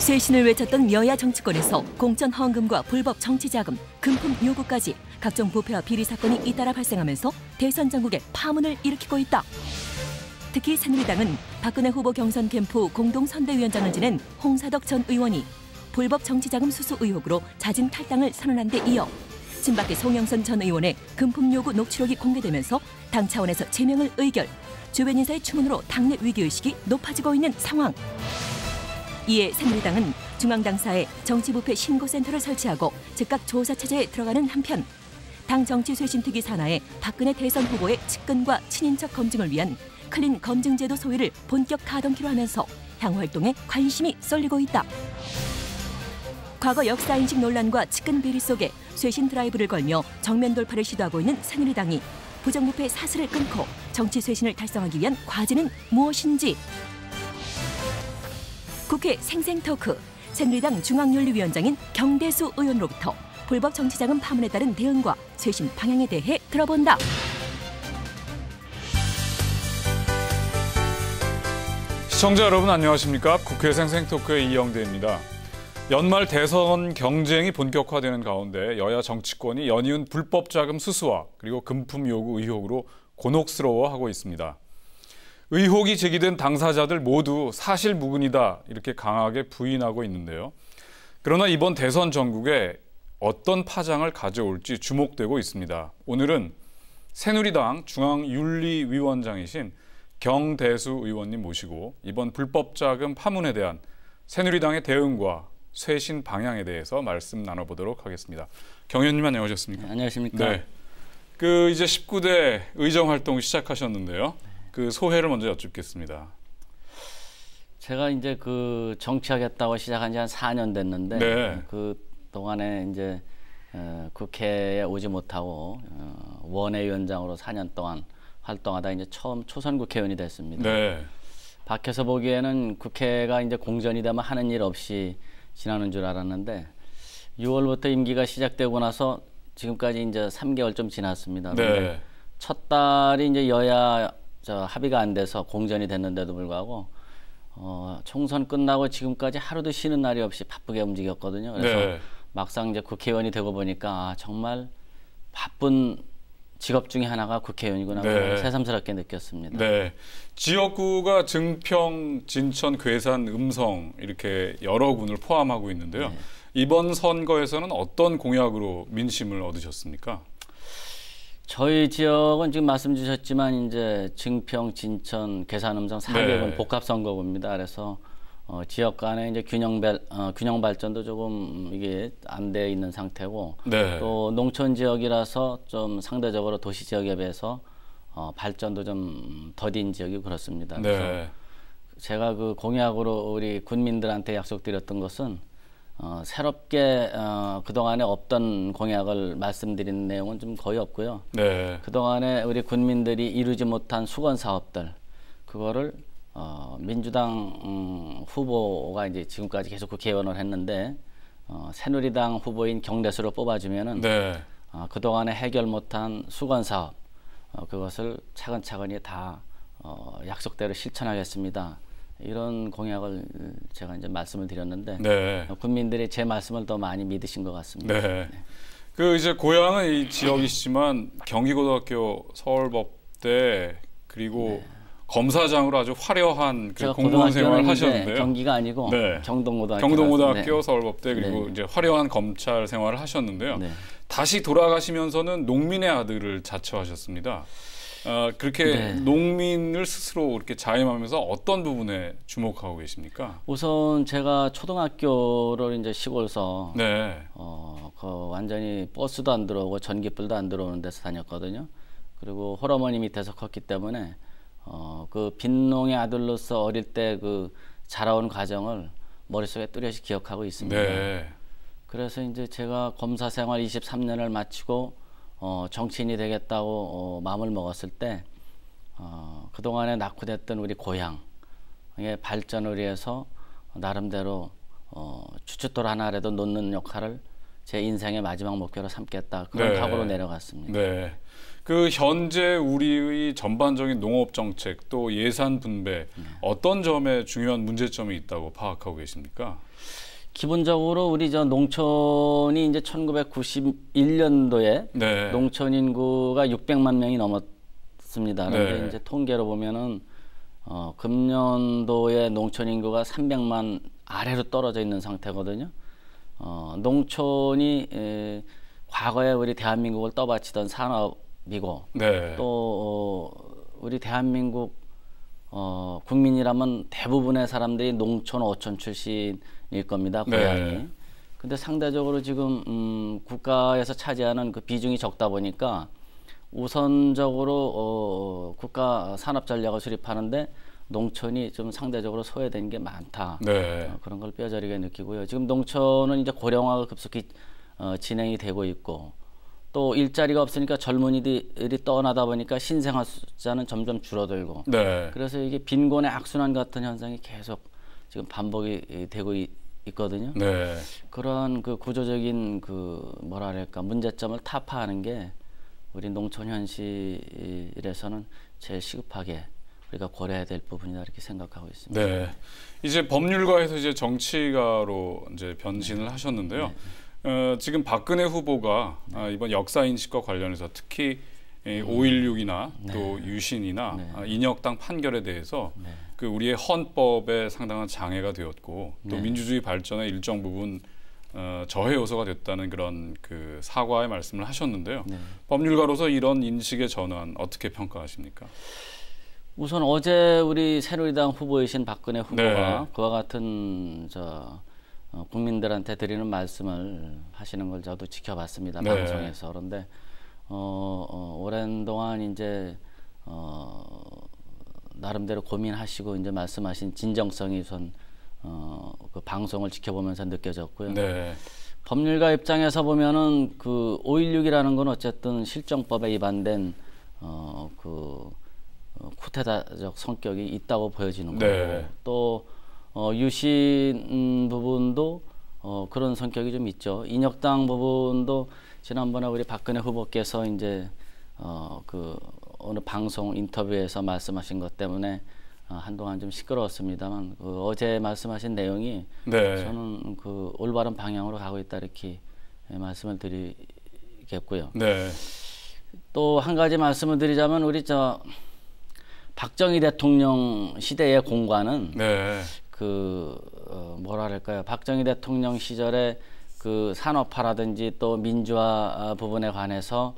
쇄신을 외쳤던 여야 정치권에서 공천 헌금과 불법 정치자금, 금품 요구까지 각종 부패와 비리 사건이 잇따라 발생하면서 대선 전국에 파문을 일으키고 있다. 특히 새누리당은 박근혜 후보 경선 캠프 공동선대위원장을 지낸 홍사덕 전 의원이 불법 정치자금 수수 의혹으로 자진 탈당을 선언한 데 이어 친박계 송영선 전 의원의 금품 요구 녹취록이 공개되면서 당 차원에서 제명을 의결, 주변 인사의 추문으로 당내 위기의식이 높아지고 있는 상황. 이에 새누리당은 중앙당사에 정치부패 신고센터를 설치하고 즉각 조사 체제에 들어가는 한편 당 정치쇄신특위 산하에 박근혜 대선 후보의 측근과 친인척 검증을 위한 클린 검증제도 소위를 본격 가동키로 하면서 향후 활동에 관심이 쏠리고 있다. 과거 역사인식 논란과 측근 비리 속에 쇄신 드라이브를 걸며 정면 돌파를 시도하고 있는 새누리당이 부정부패 사슬을 끊고 정치쇄신을 달성하기 위한 과제는 무엇인지. 국회 생생토크, 새누리당 중앙윤리위원장인 경대수 의원으로부터 불법 정치자금 파문에 따른 대응과 쇄신 방향에 대해 들어본다. 시청자 여러분 안녕하십니까? 국회 생생토크의 이영대입니다. 연말 대선 경쟁이 본격화되는 가운데 여야 정치권이 연이은 불법 자금 수수와 그리고 금품 요구 의혹으로 곤혹스러워하고 있습니다. 의혹이 제기된 당사자들 모두 사실무근이다 이렇게 강하게 부인하고 있는데요. 그러나 이번 대선 전국에 어떤 파장을 가져올지 주목되고 있습니다. 오늘은 새누리당 중앙윤리위원장이신 경대수 의원님 모시고 이번 불법자금 파문에 대한 새누리당의 대응과 쇄신 방향에 대해서 말씀 나눠보도록 하겠습니다. 경 의원님 안녕하셨습니까? 네, 안녕하십니까? 네. 이제 19대 의정 활동 시작하셨는데요. 그 소회를 먼저 여쭙겠습니다. 제가 이제 정치하겠다고 시작한 지 한 4년 됐는데 네. 그 동안에 이제 국회에 오지 못하고 원외위원장으로 4년 동안 활동하다 이제 처음 초선 국회의원이 됐습니다. 네. 밖에서 보기에는 국회가 이제 공전이 되면 하는 일 없이 지나는 줄 알았는데 6월부터 임기가 시작되고 나서 지금까지 이제 3개월 좀 지났습니다. 네. 첫 달이 이제 여야 합의가 안 돼서 공전이 됐는데도 불구하고 총선 끝나고 지금까지 하루도 쉬는 날이 없이 바쁘게 움직였거든요. 그래서 네. 막상 이제 국회의원이 되고 보니까 정말 바쁜 직업 중에 하나가 국회의원이구나. 네. 새삼스럽게 느꼈습니다. 네. 지역구가 증평, 진천, 괴산, 음성 이렇게 여러 군을 포함하고 있는데요. 네. 이번 선거에서는 어떤 공약으로 민심을 얻으셨습니까? 저희 지역은 지금 말씀 주셨지만 이제 증평, 진천, 괴산, 음성 4개군 네. 복합 선거구입니다. 그래서 지역 간에 이제 균형 발전도 조금 이게 안 돼 있는 상태고 네. 또 농촌 지역이라서 좀 상대적으로 도시 지역에 비해서 발전도 좀 더딘 지역이 그렇습니다. 네. 그래서 제가 그 공약으로 우리 군민들한테 약속드렸던 것은 새롭게 그동안에 없던 공약을 말씀드린 내용은 좀 거의 없고요. 네. 그동안에 우리 군민들이 이루지 못한 수건 사업들 그거를 민주당 후보가 이제 지금까지 계속 국회의원을 했는데 새누리당 후보인 경대수를 뽑아주면은 네. 그동안에 해결 못한 수건 사업 그것을 차근차근히 다 약속대로 실천하겠습니다. 이런 공약을 제가 이제 말씀을 드렸는데 네. 국민들이 제 말씀을 더 많이 믿으신 것 같습니다. 네. 네. 이제 고향은 이 지역이시지만 경기고등학교 서울법대 그리고 네. 검사장으로 아주 화려한 제가 공무원 생활을 하셨는데요. 경기가 아니고 네. 경동고등학교 네. 서울법대 그리고 네. 이제 화려한 검찰 생활을 하셨는데요. 네. 다시 돌아가시면서는 농민의 아들을 자처하셨습니다. 그렇게 네. 농민을 스스로 이렇게 자임하면서 어떤 부분에 주목하고 계십니까? 우선 제가 초등학교를 이제 시골서 네. 완전히 버스도 안 들어오고 전기불도 안 들어오는 데서 다녔거든요. 그리고 홀어머니 밑에서 컸기 때문에 그 빈농의 아들로서 어릴 때 그 자라온 과정을 머릿속에 뚜렷이 기억하고 있습니다. 네. 그래서 이제 제가 검사 생활 23년을 마치고 정치인이 되겠다고 마음을 먹었을 때 그동안에 낙후됐던 우리 고향의 발전을 위해서 나름대로 주춧돌 하나라도 놓는 역할을 제 인생의 마지막 목표로 삼겠다 그런 네. 각오로 내려갔습니다. 네. 그 현재 우리의 전반적인 농업 정책 또 예산 분배 어떤 점에 중요한 문제점이 있다고 파악하고 계십니까? 기본적으로 우리 저 농촌이 이제 1991년도에 네. 농촌 인구가 600만 명이 넘었습니다. 그런데 네. 이제 통계로 보면은 금년도에 농촌 인구가 300만 아래로 떨어져 있는 상태거든요. 농촌이 과거에 우리 대한민국을 떠받치던 산업이고 네. 또 우리 대한민국 국민이라면 대부분의 사람들이 농촌 어촌 출신일 겁니다. 고향이. 네. 근데 상대적으로 지금 국가에서 차지하는 그 비중이 적다 보니까 우선적으로 국가 산업 전략을 수립하는데 농촌이 좀 상대적으로 소외된 게 많다. 네. 그런 걸 뼈저리게 느끼고요. 지금 농촌은 이제 고령화가 급속히 진행이 되고 있고 또 일자리가 없으니까 젊은이들이 떠나다 보니까 신생아 숫자는 점점 줄어들고 네. 그래서 이게 빈곤의 악순환 같은 현상이 계속 지금 반복이 되고 있거든요. 네. 그러한 그 구조적인 그 뭐랄까 문제점을 타파하는 게 우리 농촌 현실에서는 제일 시급하게 우리가 고려해야 될 부분이다 이렇게 생각하고 있습니다. 네. 이제 법률가에서 이제 정치가로 이제 변신을 하셨는데요. 지금 박근혜 후보가 이번 역사 인식과 관련해서 특히 5.16이나 또 유신이나 인혁당 판결에 대해서 그 우리의 헌법에 상당한 장애가 되었고 또 민주주의 발전의 일정 부분 저해 요소가 됐다는 그런 그 사과의 말씀을 하셨는데요. 법률가로서 이런 인식의 전환 어떻게 평가하십니까? 우선 어제 우리 새누리당 후보이신 박근혜 후보가 네. 그와 같은 국민들한테 드리는 말씀을 하시는 걸 저도 지켜봤습니다. 네. 방송에서. 그런데 오랜 동안 이제 나름대로 고민하시고 이제 말씀하신 진정성이 우선 그 방송을 지켜보면서 느껴졌고요. 네. 법률가 입장에서 보면은 그 5.16이라는 건 어쨌든 실정법에 위반된 쿠데타적 성격이 있다고 보여지는 네. 거고 또 유신 부분도 그런 성격이 좀 있죠. 인혁당 부분도 지난번에 우리 박근혜 후보께서 이제 그 어느 방송 인터뷰에서 말씀하신 것 때문에 한동안 좀 시끄러웠습니다만 그 어제 말씀하신 내용이 네. 저는 그 올바른 방향으로 가고 있다 이렇게 말씀을 드리겠고요. 네. 또 한 가지 말씀을 드리자면 우리 박정희 대통령 시대의 공과는 네. 뭐랄까요? 박정희 대통령 시절에 그 산업화라든지 또 민주화 부분에 관해서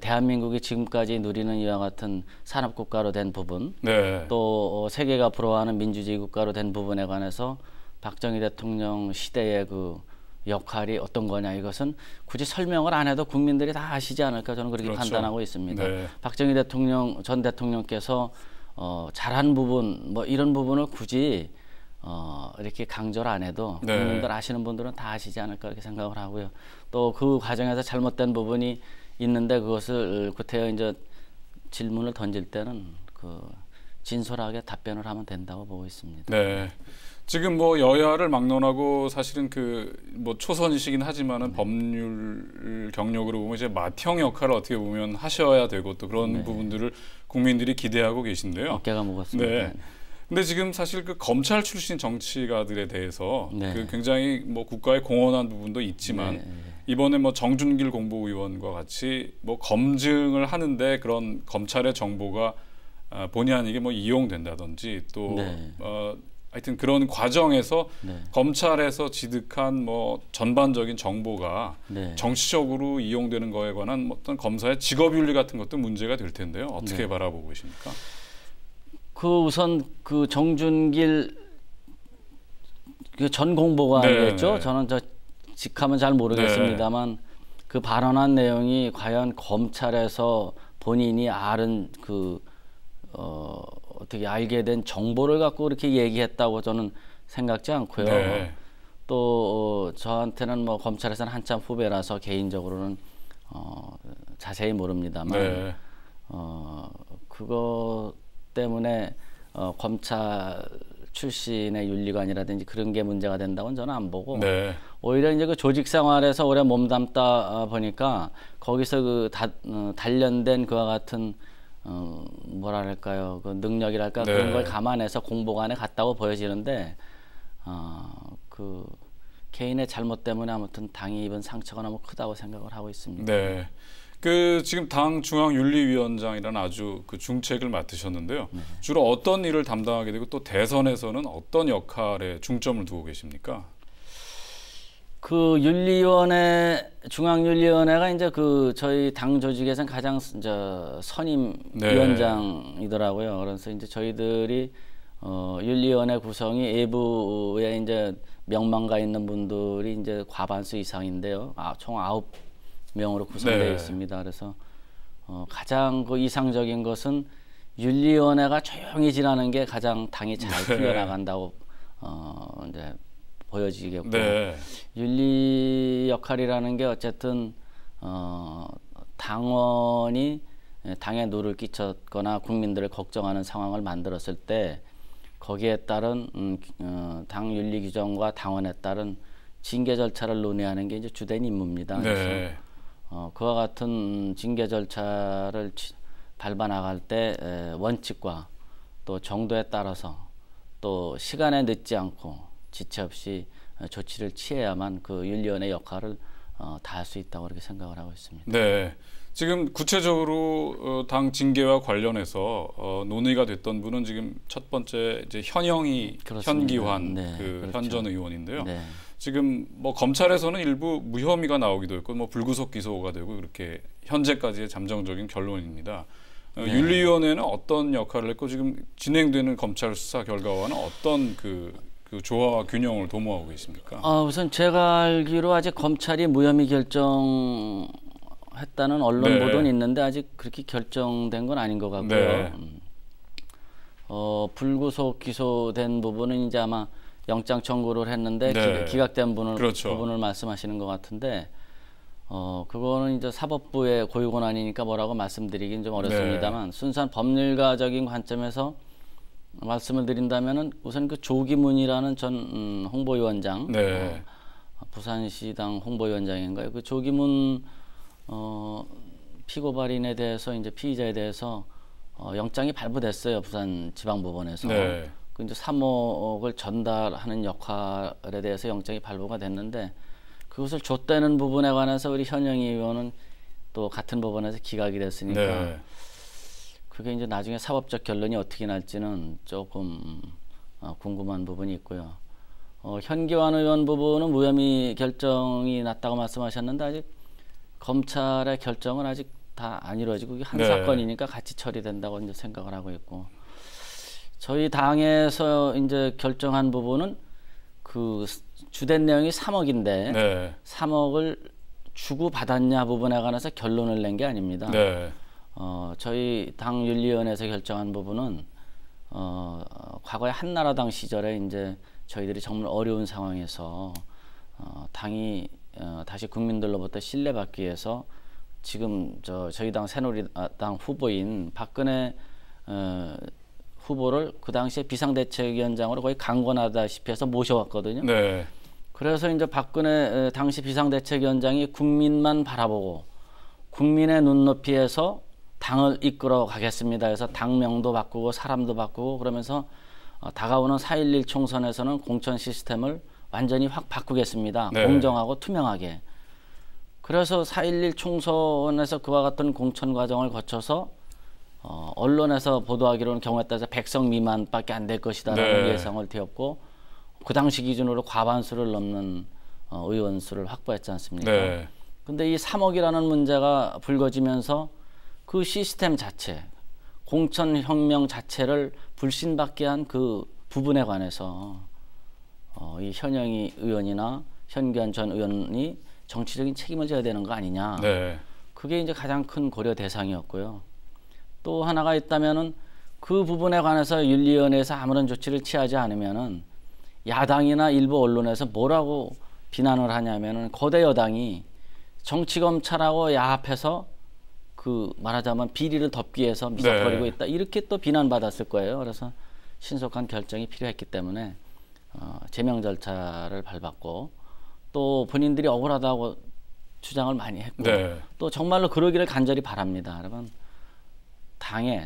대한민국이 지금까지 누리는 이와 같은 산업국가로 된 부분, 네. 또 세계가 부러워하는 민주주의 국가로 된 부분에 관해서 박정희 대통령 시대의 그 역할이 어떤 거냐 이것은 굳이 설명을 안 해도 국민들이 다 아시지 않을까 저는 그렇게 그렇죠. 판단하고 있습니다. 네. 박정희 전 대통령께서 잘한 부분 뭐 이런 부분을 굳이 이렇게 강조를 안 해도 네. 국민들 아시는 분들은 다 아시지 않을까 이렇게 생각을 하고요. 또 그 과정에서 잘못된 부분이 있는데 그것을 구태여 이제 질문을 던질 때는 진솔하게 답변을 하면 된다고 보고 있습니다. 네. 지금 뭐 여야를 막론하고 사실은 뭐 초선이시긴 하지만은 법률 경력으로 보면 이제 맏형 역할을 어떻게 보면 하셔야 되고 또 그런 부분들을 국민들이 기대하고 계신데요. 어깨가 무겁습니다. 네. 근데 지금 사실 그 검찰 출신 정치가들에 대해서 굉장히 뭐 국가에 공헌한 부분도 있지만 이번에 뭐 정준길 공보위원과 같이 뭐 검증을 하는데 그런 검찰의 정보가 본의 아니게 뭐 이용된다든지 또 하여튼 그런 과정에서 검찰에서 취득한 뭐 전반적인 정보가 정치적으로 이용되는 거에 관한 어떤 검사의 직업윤리 같은 것도 문제가 될 텐데요. 어떻게 바라보고 계십니까? 우선 정준길 전 공보관이었죠. 저는 직함은 잘 모르겠습니다만 그 발언한 내용이 과연 검찰에서 본인이 아는 어떻게 알게 된 정보를 갖고 그렇게 얘기했다고 저는 생각지 않고요. 또 저한테는 뭐 검찰에서는 한참 후배라서 개인적으로는 자세히 모릅니다만 그거 때문에 검찰 출신의 윤리관이라든지 그런 게 문제가 된다고는 저는 안 보고 네. 오히려 이제 그 조직 생활에서 오래 몸담다 보니까 거기서 그 단련된 그와 같은 뭐랄까요, 그 능력이랄까 네. 그런 걸 감안해서 공보관에 갔다고 보여지는데 그 개인의 잘못 때문에 아무튼 당이 입은 상처가 너무 크다고 생각을 하고 있습니다. 네. 그 지금 당 중앙윤리위원장이라는 아주 그 중책을 맡으셨는데요. 네. 주로 어떤 일을 담당하게 되고 또 대선에서는 어떤 역할에 중점을 두고 계십니까? 그 윤리위원회, 중앙윤리위원회가 이제 그 저희 당 조직에서는 가장 선임 네. 위원장이더라고요. 그래서 이제 저희들이 윤리위원회 구성이 외부에 이제 명망가 있는 분들이 이제 과반수 이상인데요. 총 9명으로 구성되어 네. 있습니다. 그래서 가장 그 이상적인 것은 윤리위원회가 조용히 지나는 게 가장 당이 잘 풀려나간다고 이제 보여지겠고 네. 윤리 역할이라는 게 어쨌든 당원이 당에 누를 끼쳤거나 국민들을 걱정하는 상황을 만들었을 때 거기에 따른 당 윤리 규정과 당원에 따른 징계 절차를 논의하는 게 이제 주된 임무입니다. 네. 그래서 그와 같은 징계 절차를 밟아 나갈 때 원칙과 또 정도에 따라서 또 시간에 늦지 않고 지체 없이 조치를 취해야만 그 윤리위원회 역할을 다할 수 있다고 그렇게 생각을 하고 있습니다. 네. 지금 구체적으로 당 징계와 관련해서 논의가 됐던 분은 지금 첫 번째 이제 현영희 그렇습니다. 현기환 네, 그 그렇죠. 현 전 의원인데요. 네. 지금 뭐 검찰에서는 일부 무혐의가 나오기도 했고 뭐 불구속 기소가 되고 그렇게 현재까지의 잠정적인 결론입니다. 네. 윤리위원회는 어떤 역할을 했고 지금 진행되는 검찰 수사 결과와는 어떤 그 조화와 균형을 도모하고 계십니까? 우선 제가 알기로 아직 검찰이 무혐의 결정했다는 언론 네. 보도는 있는데 아직 그렇게 결정된 건 아닌 것 같고요. 네. 불구속 기소된 부분은 이제 아마 영장 청구를 했는데 네. 기각된 그렇죠. 부분을 말씀하시는 것 같은데 그거는 이제 사법부의 고유 권한이니까 뭐라고 말씀드리긴 좀 어렵습니다만 순수한 법률가적인 관점에서 말씀을 드린다면은 우선 그 조기문이라는 전 홍보위원장, 네. 부산시당 홍보위원장인가요? 그 조기문 피고발인에 대해서 이제 피의자에 대해서 영장이 발부됐어요. 부산지방법원에서. 네. 그 이제 3억을 전달하는 역할에 대해서 영장이 발부가 됐는데 그것을 줬다는 부분에 관해서 우리 현영희 의원은 또 같은 법원에서 기각이 됐으니까. 네. 그게 이제 나중에 사법적 결론이 어떻게 날지는 조금 궁금한 부분이 있고요. 현기환 의원 부분은 무혐의 결정이 났다고 말씀하셨는데 아직 검찰의 결정은 아직 다 안 이루어지고 한 네. 사건이니까 같이 처리된다고 이제 생각을 하고 있고 저희 당에서 이제 결정한 부분은 그 주된 내용이 3억인데 네. 3억을 주고 받았냐 부분에 관해서 결론을 낸 게 아닙니다. 네. 저희 당 윤리위원회에서 결정한 부분은 과거에 한나라당 시절에 이제 저희들이 정말 어려운 상황에서 당이 다시 국민들로부터 신뢰받기 위해서 지금 저희 당 새누리당 후보인 박근혜 후보를 그 당시에 비상대책위원장으로 거의 강권하다시피 해서 모셔왔거든요. 네. 그래서 이제 박근혜 당시 비상대책위원장이 국민만 바라보고 국민의 눈높이에서 당을 이끌어 가겠습니다. 그래서 당명도 바꾸고 사람도 바꾸고 그러면서 다가오는 4.11 총선에서는 공천 시스템을 완전히 확 바꾸겠습니다. 네. 공정하고 투명하게. 그래서 4.11 총선에서 그와 같은 공천 과정을 거쳐서 언론에서 보도하기로는 경우에 따라서 100석 미만밖에 안 될 것이다라는 네. 예상을 띄웠고 그 당시 기준으로 과반수를 넘는 의원 수를 확보했지 않습니까? 네. 근데 이 3억이라는 문제가 불거지면서 그 시스템 자체, 공천혁명 자체를 불신받게 한 그 부분에 관해서 이 현영희 의원이나 현기환 전 의원이 정치적인 책임을 져야 되는 거 아니냐. 네. 그게 이제 가장 큰 고려 대상이었고요. 또 하나가 있다면은 그 부분에 관해서 윤리위원회에서 아무런 조치를 취하지 않으면은 야당이나 일부 언론에서 뭐라고 비난을 하냐면은 거대 여당이 정치검찰하고 야합해서 그 말하자면 비리를 덮기 위해서 미적거리고 네. 있다 이렇게 또 비난받았을 거예요. 그래서 신속한 결정이 필요했기 때문에 제명 절차를 밟았고 또 본인들이 억울하다고 주장을 많이 했고 네. 또 정말로 그러기를 간절히 바랍니다. 여러분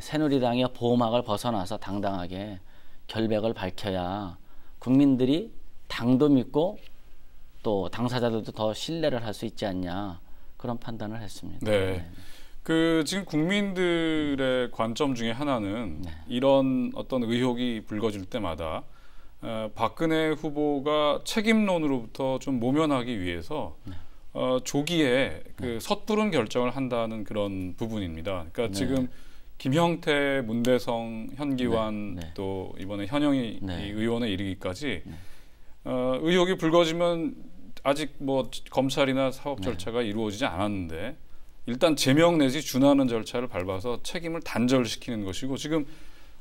새누리당의 보호막을 벗어나서 당당하게 결백을 밝혀야 국민들이 당도 믿고 또 당사자들도 더 신뢰를 할 수 있지 않냐 그런 판단을 했습니다. 네. 지금 국민들의 관점 중에 하나는 이런 어떤 의혹이 불거질 때마다 박근혜 후보가 책임론으로부터 좀 모면하기 위해서 조기에 섣부른 결정을 한다는 그런 부분입니다. 그러니까 지금 김형태, 문대성, 현기환 또 이번에 현영희 의원에 이르기까지 의혹이 불거지면 아직 뭐 검찰이나 사법 절차가 이루어지지 않았는데 일단 제명 내지 준하는 절차를 밟아서 책임을 단절시키는 것이고 지금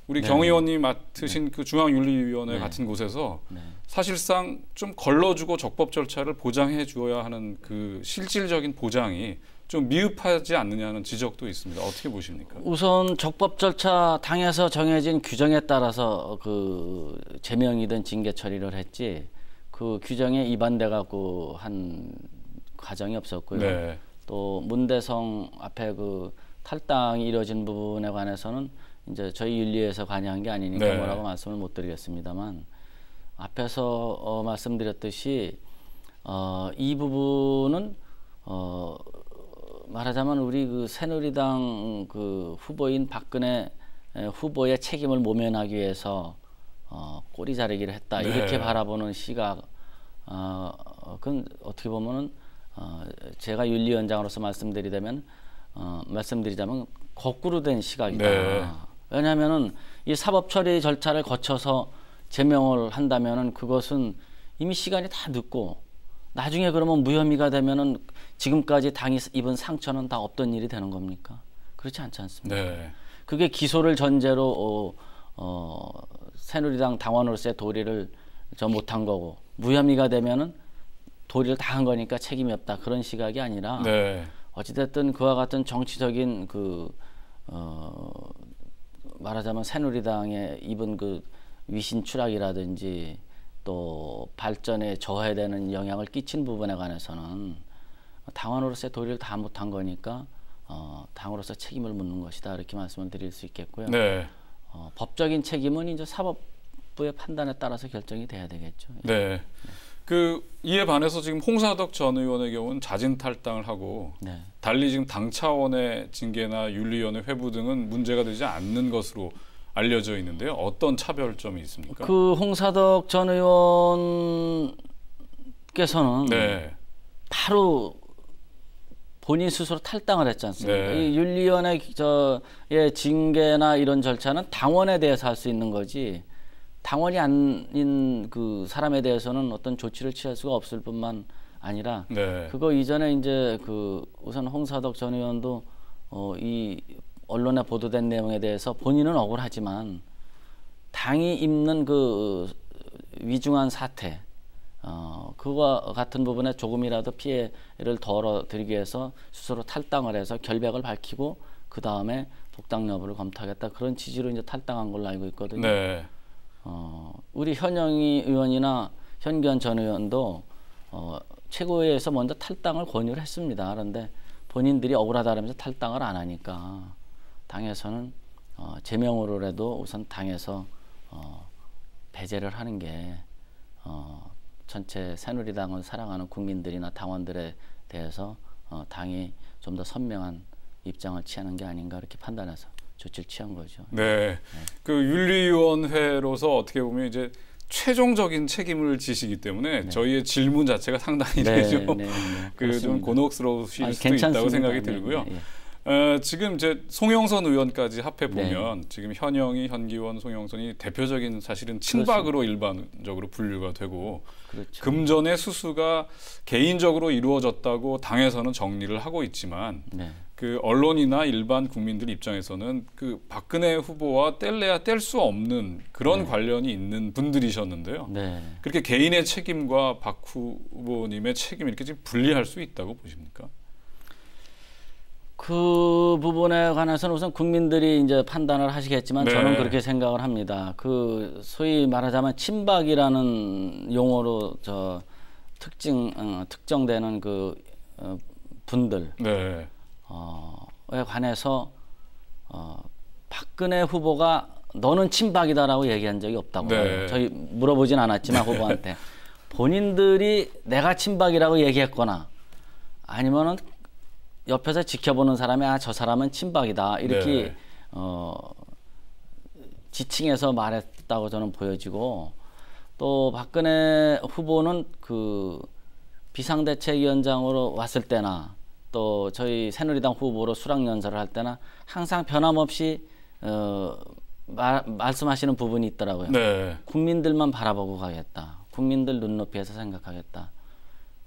우리 경 의원님 맡으신 그 중앙윤리위원회 같은 곳에서 사실상 좀 걸러주고 적법 절차를 보장해 주어야 하는 그 실질적인 보장이 좀 미흡하지 않느냐는 지적도 있습니다. 어떻게 보십니까? 우선 적법 절차 당에서 정해진 규정에 따라서 그 제명이든 징계 처리를 했지 그 규정에 위반돼 갖고 한 과정이 없었고요. 네. 또 문대성 앞에 그 탈당이 이뤄진 부분에 관해서는 이제 저희 윤리에서 관여한 게 아니니까 뭐라고 말씀을 못 드리겠습니다만 앞에서 말씀드렸듯이 이 부분은 말하자면 우리 그 새누리당 그 후보인 박근혜 후보의 책임을 모면하기 위해서 꼬리 자르기를 했다 이렇게 바라보는 시각 그건 어떻게 보면은 제가 윤리위원장으로서 말씀드리자면 거꾸로 된 시각이다. 왜냐하면은 이 사법 처리 절차를 거쳐서 제명을 한다면은 그것은 이미 시간이 다 늦고 나중에 그러면 무혐의가 되면은 지금까지 당이 입은 상처는 다 없던 일이 되는 겁니까? 그렇지 않지 않습니까? 그게 기소를 전제로 새누리당 당원으로서의 도리를 못한 거고 무혐의가 되면은 도리를 다 한 거니까 책임이 없다 그런 시각이 아니라 어찌됐든 그와 같은 정치적인 말하자면 새누리당의 입은 그 위신 추락이라든지 또 발전에 저해되는 영향을 끼친 부분에 관해서는 당원으로서의 도리를 다 못한 거니까 당으로서 책임을 묻는 것이다 이렇게 말씀을 드릴 수 있겠고요. 법적인 책임은 이제 사법부의 판단에 따라서 결정이 돼야 되겠죠. 이에 반해서 지금 홍사덕 전 의원의 경우는 자진 탈당을 하고 달리 지금 당 차원의 징계나 윤리위원회 회부 등은 문제가 되지 않는 것으로 알려져 있는데요. 어떤 차별점이 있습니까? 그 홍사덕 전 의원께서는 바로 본인 스스로 탈당을 했지 않습니까? 이 윤리위원회의 징계나 이런 절차는 당원에 대해서 할 수 있는 거지 당원이 아닌 그 사람에 대해서는 어떤 조치를 취할 수가 없을 뿐만 아니라 그거 이전에 이제 우선 홍사덕 전 의원도 이 언론에 보도된 내용에 대해서 본인은 억울하지만 당이 입는 그 위중한 사태 그와 같은 부분에 조금이라도 피해를 덜어드리기 위해서 스스로 탈당을 해서 결백을 밝히고 그 다음에 복당 여부를 검토하겠다 그런 취지로 이제 탈당한 걸로 알고 있거든요. 우리 현영희 의원이나 현기환 전 의원도 최고위에서 먼저 탈당을 권유를 했습니다. 그런데 본인들이 억울하다면서 탈당을 안 하니까 당에서는 제명으로라도 우선 당에서 배제를 하는 게 전체 새누리당을 사랑하는 국민들이나 당원들에 대해서 당이 좀 더 선명한 입장을 취하는 게 아닌가 이렇게 판단해서 조치를 취한 거죠. 그 윤리위원회로서 어떻게 보면 이제 최종적인 책임을 지시기 때문에 저희의 질문 자체가 상당히 좀 곤혹스러우실 수도 있다고 생각이 들고요. 지금 이제 송영선 의원까지 합해 보면 지금 현영희, 현기원, 송영선이 대표적인 사실은 친박으로 일반적으로 분류가 되고 금전의 수수가 개인적으로 이루어졌다고 당에서는 정리를 하고 있지만 그 언론이나 일반 국민들 입장에서는 그 박근혜 후보와 뗄래야 뗄 수 없는 그런 관련이 있는 분들이셨는데요. 그렇게 개인의 책임과 박 후보님의 책임 이렇게 지금 분리할 수 있다고 보십니까? 그 부분에 관해서는 우선 국민들이 이제 판단을 하시겠지만 네. 저는 그렇게 생각을 합니다. 그 소위 말하자면 친박이라는 용어로 특정되는 그 분들 네. 에 관해서 박근혜 후보가 너는 친박이다라고 얘기한 적이 없다고 네. 저희 물어보진 않았지만 후보한테 본인들이 내가 친박이라고 얘기했거나 아니면은 옆에서 지켜보는 사람이 저 사람은 친박이다 이렇게 네. 지칭해서 말했다고 저는 보여지고 또 박근혜 후보는 그 비상대책위원장으로 왔을 때나 또 저희 새누리당 후보로 수락연설을 할 때나 항상 변함없이 말씀하시는 부분이 있더라고요. 네. 국민들만 바라보고 가겠다. 국민들 눈높이에서 생각하겠다.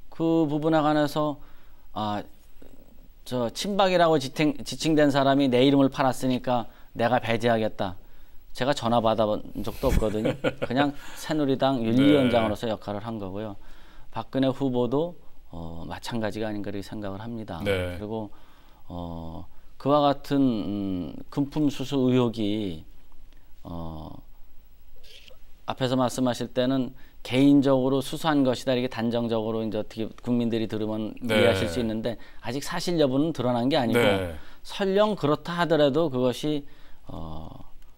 그 부분에 관해서 저 친박이라고 지칭된 사람이 내 이름을 팔았으니까 내가 배제하겠다. 제가 전화 받아본 적도 없거든요. 그냥 새누리당 윤리위원장으로서 역할을 한 거고요. 박근혜 후보도 마찬가지가 아닌가 이렇게 생각을 합니다. 네. 그리고 그와 같은 금품 수수 의혹이 앞에서 말씀하실 때는 개인적으로 수수한 것이다 이렇게 단정적으로 이제 어떻게 국민들이 들으면 네. 이해하실 수 있는데 아직 사실 여부는 드러난 게 아니고 네. 설령 그렇다 하더라도 그것이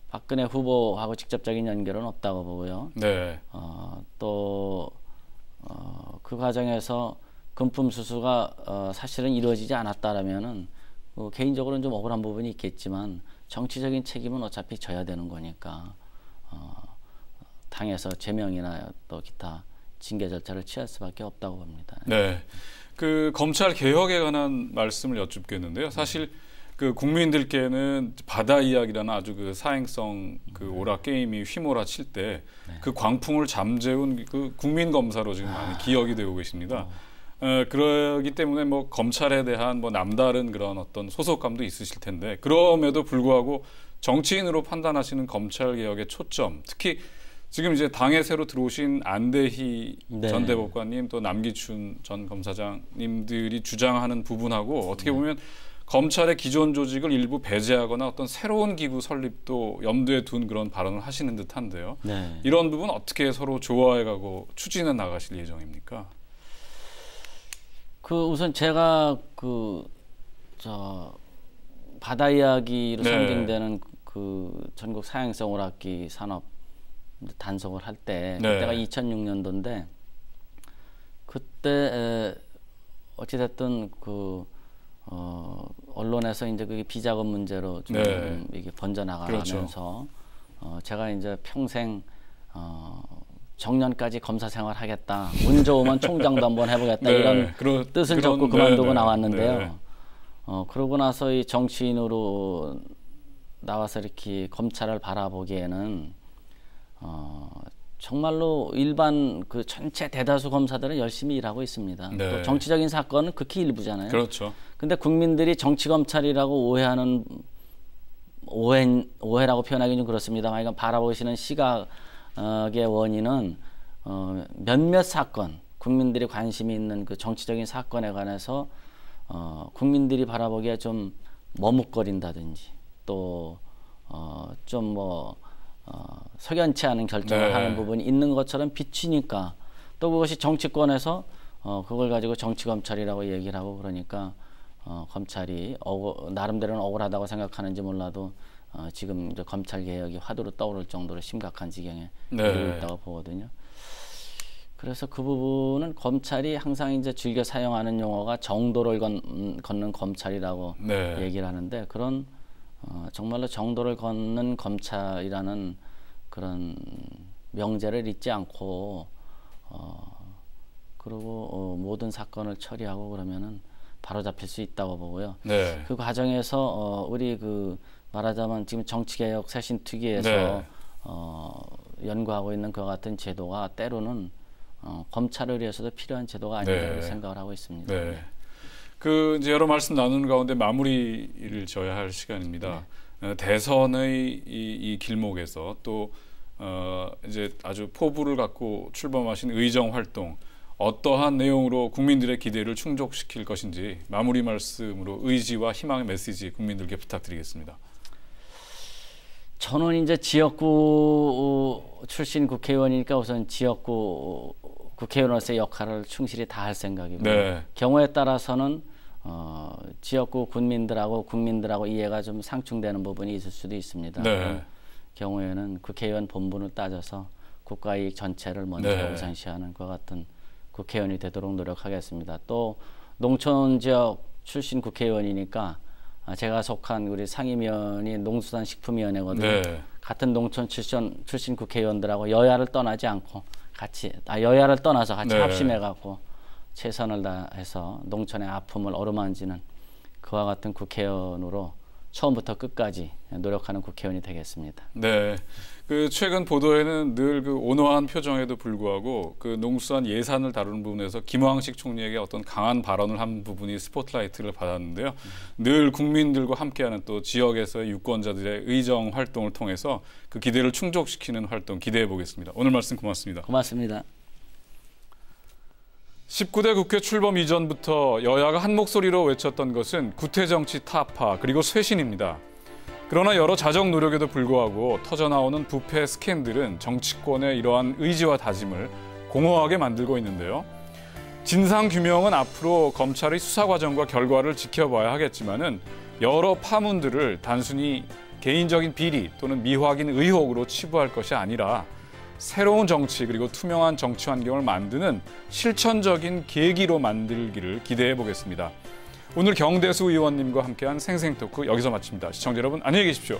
박근혜 후보하고 직접적인 연결은 없다고 보고요. 네. 또 그 과정에서 금품 수수가 사실은 이루어지지 않았다라면은 개인적으로는 좀 억울한 부분이 있겠지만 정치적인 책임은 어차피 져야 되는 거니까 당에서 제명이나 또 기타 징계 절차를 취할 수밖에 없다고 봅니다. 네. 그 검찰 개혁에 관한 말씀을 여쭙겠는데요. 사실 그 국민들께는 바다 이야기라는 아주 그 사행성 그 오락 게임이 휘몰아칠 때 그 광풍을 잠재운 그 국민 검사로 지금 많이 기억이 되고 계십니다. 그러기 때문에 뭐 검찰에 대한 뭐 남다른 그런 어떤 소속감도 있으실 텐데 그럼에도 불구하고 정치인으로 판단하시는 검찰 개혁의 초점, 특히 지금 이제 당에 새로 들어오신 안대희 네. 전 대법관님 또 남기춘 전 검사장님들이 주장하는 부분하고 어떻게 보면 검찰의 기존 조직을 일부 배제하거나 어떤 새로운 기구 설립도 염두에 둔 그런 발언을 하시는 듯한데요. 네. 이런 부분 어떻게 서로 조화해가고 추진해 나가실 예정입니까? 그 우선 제가 바다 이야기로 네. 상징되는 그 전국 사행성 오락기 산업 단속을 할 때 네. 그때가 2006년도인데 그때 어찌됐든 언론에서 이제 그게 비자금 문제로 좀 네. 이게 번져나가면서 그렇죠. 제가 이제 평생 정년까지 검사 생활하겠다. 운 좋으면 총장도 한번 해보겠다. 네. 이런 뜻을 적고 그만두고 네. 나왔는데요. 네. 그러고 나서 이 정치인으로 나와서 이렇게 검찰을 바라보기에는 정말로 일반 그 전체 대다수 검사들은 열심히 일하고 있습니다. 네. 또 정치적인 사건은 극히 일부잖아요. 그렇죠. 근데 국민들이 정치 검찰이라고 오해하는 오해라고 표현하기 좀 그렇습니다만 이건 바라보시는 시각의 원인은 몇몇 사건, 국민들이 관심이 있는 그 정치적인 사건에 관해서 국민들이 바라보기에 좀 머뭇거린다든지 또 좀 석연치 않은 결정을 네. 하는 부분이 있는 것처럼 비치니까 또 그것이 정치권에서 그걸 가지고 정치검찰이라고 얘기를 하고 그러니까 검찰이 나름대로는 억울하다고 생각하는지 몰라도 지금 이제 검찰 개혁이 화두로 떠오를 정도로 심각한 지경에 네. 이르고 있다고 보거든요. 그래서 그 부분은 검찰이 항상 이제 즐겨 사용하는 용어가 정도를 걷는 검찰이라고 네. 얘기를 하는데 그런 정말로 정도를 걷는 검찰이라는 그런 명제를 잊지 않고 그리고 모든 사건을 처리하고 그러면은 바로 잡힐 수 있다고 보고요. 네. 그 과정에서 우리 말하자면 지금 정치개혁 쇄신특위에서 네. 연구하고 있는 그와 같은 제도가 때로는 검찰을 위해서도 필요한 제도가 아닌가 네. 생각을 하고 있습니다. 네. 이제 여러 말씀 나누는 가운데 마무리를 져야 할 시간입니다. 대선의 이 길목에서 또 이제 아주 포부를 갖고 출범하신 의정 활동 어떠한 내용으로 국민들의 기대를 충족시킬 것인지 마무리 말씀으로 의지와 희망의 메시지 국민들께 부탁드리겠습니다. 저는 이제 지역구 출신 국회의원이니까 우선 지역구 국회의원으로서의 역할을 충실히 다할 생각이고 네. 경우에 따라서는 지역구 국민들하고 이해가 좀 상충되는 부분이 있을 수도 있습니다. 네. 경우에는 국회의원 본분을 따져서 국가이익 전체를 먼저 네. 우선시하는 것 같은 국회의원이 되도록 노력하겠습니다. 또 농촌 지역 출신 국회의원이니까 제가 속한 우리 상임위원이 농수산식품위원회거든요. 네. 같은 농촌 출신 국회의원들하고 여야를 떠나지 않고 여야를 떠나서 같이 네. 합심해갖고 최선을 다해서 농촌의 아픔을 어루만지는 그와 같은 국회의원으로 처음부터 끝까지 노력하는 국회의원이 되겠습니다. 네. 그 최근 보도에는 늘 그 온화한 표정에도 불구하고 그 농수산 예산을 다루는 부분에서 김황식 총리에게 어떤 강한 발언을 한 부분이 스포트라이트를 받았는데요. 늘 국민들과 함께하는 또 지역에서의 유권자들의 의정 활동을 통해서 그 기대를 충족시키는 활동 기대해 보겠습니다. 오늘 말씀 고맙습니다. 고맙습니다. 19대 국회 출범 이전부터 여야가 한 목소리로 외쳤던 것은 구태정치 타파 그리고 쇄신입니다. 그러나 여러 자정 노력에도 불구하고 터져나오는 부패 스캔들은 정치권의 이러한 의지와 다짐을 공허하게 만들고 있는데요. 진상규명은 앞으로 검찰의 수사 과정과 결과를 지켜봐야 하겠지만은 여러 파문들을 단순히 개인적인 비리 또는 미확인 의혹으로 치부할 것이 아니라 새로운 정치 그리고 투명한 정치 환경을 만드는 실천적인 계기로 만들기를 기대해 보겠습니다. 오늘 경대수 의원님과 함께한 생생토크 여기서 마칩니다. 시청자 여러분 안녕히 계십시오.